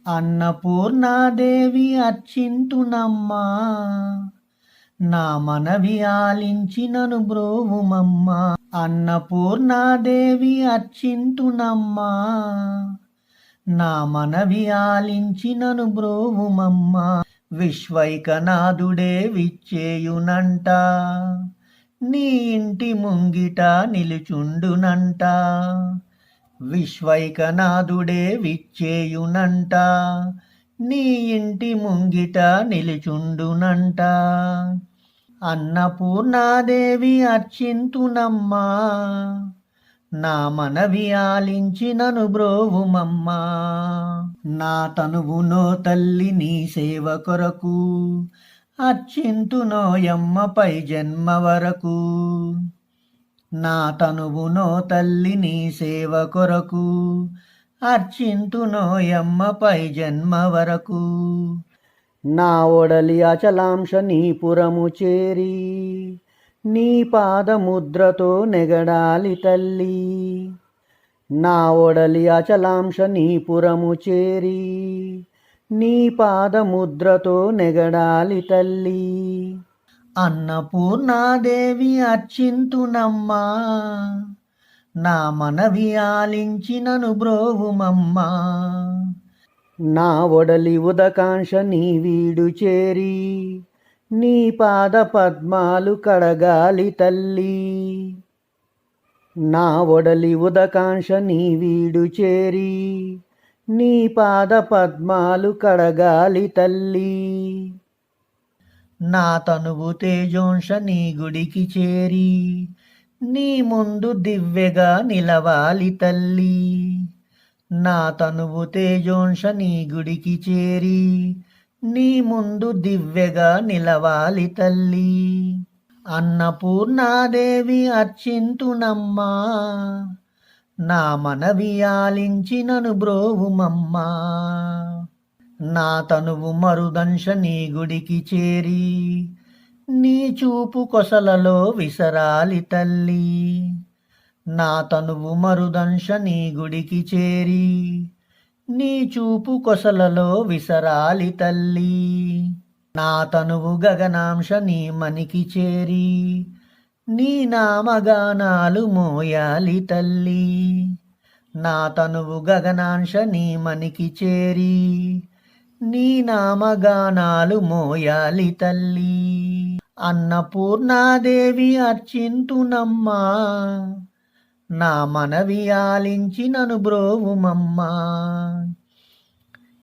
అన్నపూర్ణాదేవి అర్చింతునమ్మా, నా మనవి ఆలించి నను బ్రోవుమమ్మా. అన్నపూర్ణాదేవి అర్చింతునమ్మా, నా మనవి ఆలించి నను బ్రోవుమమ్మా. విశ్వైకనాథుడే విచ్చేయునంట, నీ ఇంటి ముంగిట నిలుచుండునంట. విశ్వైకనాథుడే విచ్చేయునంట, నీ ఇంటి ముంగిట నిలుచుండునంట. అన్నపూర్ణాదేవి అర్చింతునమ్మా, నా మనవి ఆలించి నను బ్రోవుమమ్మా. నా తనువునో తల్లి నీ సేవ కొరకు, అర్చింతునోయమ్మపై జన్మ వరకు. నా తనువునో తల్లి నీ సేవ కొరకు, అర్చింతునోయమ్మపై జన్మ వరకు. నా ఒడలి అచలాంశ నీ పురము చేరి, నీ పాదముద్రతో నెగడాలి తల్లి. నా ఒడలి అచలాంశ నీ పురము చేరి, నీ పాదముద్రతో నెగడాలి తల్లి. అన్నపూర్ణాదేవి అర్చింతునమ్మా, నా మనవి ఆలించి నను బ్రోవుమమ్మా. నా ఒడలి ఉదకాంక్ష నీ వీడు చేరి, నీ పాద పద్మాలు కడగాలి తల్లి. నా ఒడలి ఉదకాంక్ష నీ వీడు చేరి, నీ పాద పద్మాలు కడగాలి తల్లి. నా తనువు తేజోంశ నీ గుడికి చేరి, నీ ముందు దివ్యగా నిలవాలి తల్లి. నా తనువు తేజోంశ నీ గుడికి చేరి, నీ ముందు దివ్యగా నిలవాలి తల్లి. అన్నపూర్ణాదేవి అర్చింతునమ్మా, నా మనవి ఆలించి నను బ్రోవుమమ్మా. నా తనువు మరుదంశ నీ గుడికి చేరి, నీ చూపు కొసలలో విసరాలి తల్లి. నా తనువు మరుదంశ నీ గుడికి చేరి, నీ చూపు కొసలలో విసరాలి తల్లి. నా తనువు గగనాంశ నీ మనికి చేరి, నీ నామగానాలు మోయాలి తల్లి. నా తనువు గగనాంశ నీ మనికి చేరి, నీ నామగానాలు మోయాలి తల్లి. అన్నపూర్ణాదేవి అర్చింతునమ్మా, నా మనవి ఆలించి నను బ్రోవుమమ్మా.